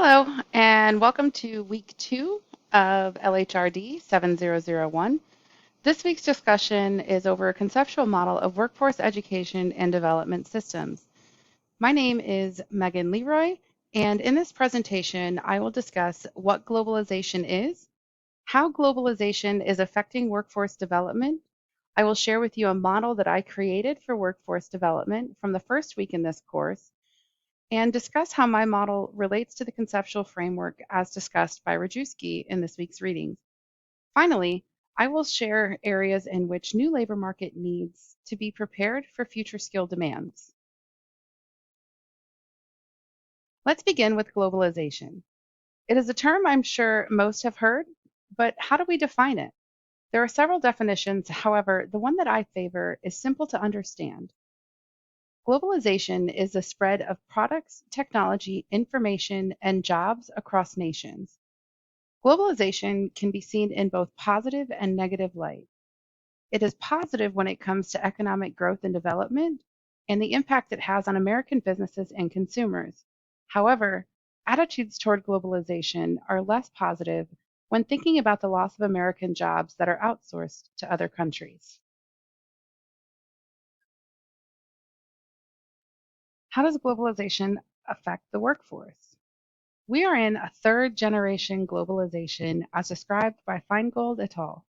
Hello, and welcome to week 2 of LHRD 7001. This week's discussion is over a conceptual model of workforce education and development systems. My name is Megan Leroy, and in this presentation, I will discuss what globalization is, how globalization is affecting workforce development. I will share with you a model that I created for workforce development from the first week in this course, and discuss how my model relates to the conceptual framework as discussed by Rajewski in this week's readings. Finally, I will share areas in which new labor market needs to be prepared for future skill demands. Let's begin with globalization. It is a term I'm sure most have heard, but how do we define it? There are several definitions, however, the one that I favor is simple to understand. Globalization is the spread of products, technology, information, and jobs across nations. Globalization can be seen in both positive and negative light. It is positive when it comes to economic growth and development and the impact it has on American businesses and consumers. However, attitudes toward globalization are less positive when thinking about the loss of American jobs that are outsourced to other countries. How does globalization affect the workforce? We are in a third generation globalization as described by Feingold et al.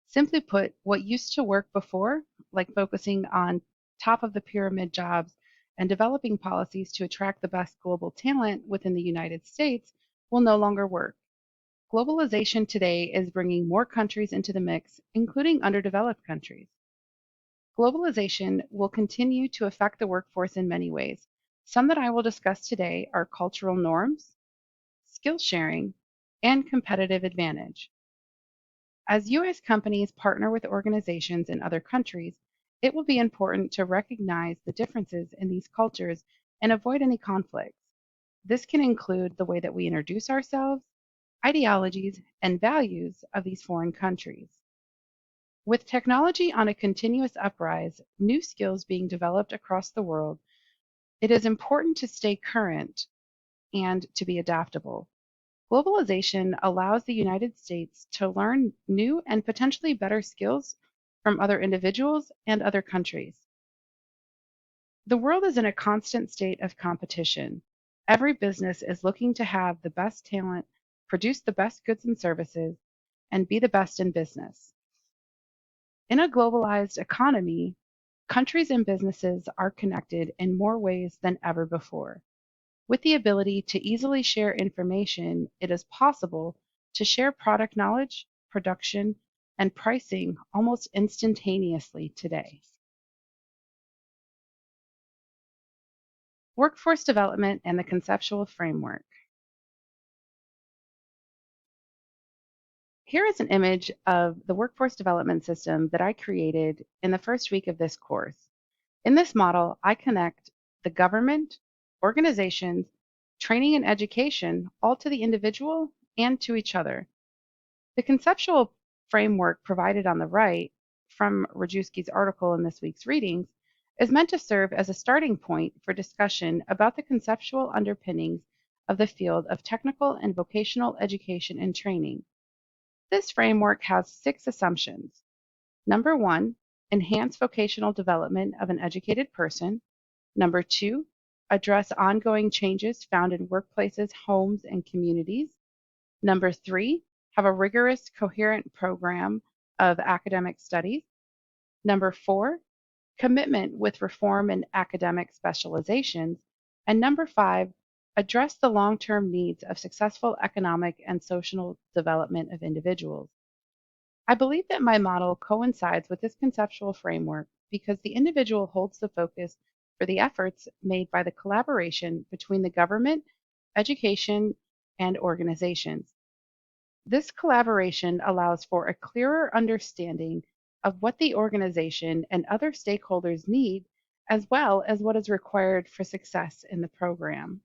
Simply put, what used to work before, like focusing on top of the pyramid jobs and developing policies to attract the best global talent within the United States, will no longer work. Globalization today is bringing more countries into the mix, including underdeveloped countries. Globalization will continue to affect the workforce in many ways. Some that I will discuss today are cultural norms, skill sharing, and competitive advantage. As U.S. companies partner with organizations in other countries, it will be important to recognize the differences in these cultures and avoid any conflicts. This can include the way that we introduce ourselves, ideologies, and values of these foreign countries. With technology on a continuous uprise, new skills being developed across the world, it is important to stay current and to be adaptable. Globalization allows the United States to learn new and potentially better skills from other individuals and other countries. The world is in a constant state of competition. Every business is looking to have the best talent, produce the best goods and services, and be the best in business. In a globalized economy, countries and businesses are connected in more ways than ever before. With the ability to easily share information, it is possible to share product knowledge, production, and pricing almost instantaneously today. Workforce development and the conceptual framework. Here is an image of the workforce development system that I created in the first week of this course. In this model, I connect the government, organizations, training and education, all to the individual and to each other. The conceptual framework provided on the right from Rajewski's article in this week's readings is meant to serve as a starting point for discussion about the conceptual underpinnings of the field of technical and vocational education and training. This framework has 6 assumptions. Number 1, enhance vocational development of an educated person. Number 2, address ongoing changes found in workplaces, homes, and communities. Number 3, have a rigorous, coherent program of academic studies. Number 4, commitment with reform and academic specializations. And number 5, address the long-term needs of successful economic and social development of individuals. I believe that my model coincides with this conceptual framework because the individual holds the focus for the efforts made by the collaboration between the government, education, and organizations. This collaboration allows for a clearer understanding of what the organization and other stakeholders need, as well as what is required for success in the program.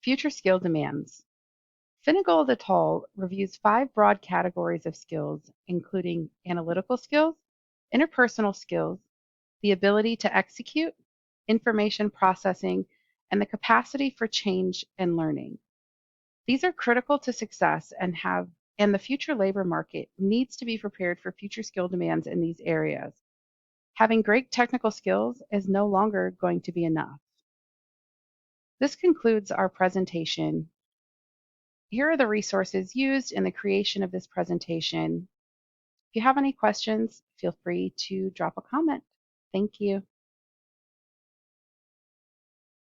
Future skill demands. Feingold et al. Reviews 5 broad categories of skills, including analytical skills, interpersonal skills, the ability to execute, information processing, and the capacity for change and learning. These are critical to success and the future labor market needs to be prepared for future skill demands in these areas. Having great technical skills is no longer going to be enough. This concludes our presentation. Here are the resources used in the creation of this presentation. If you have any questions, feel free to drop a comment. Thank you.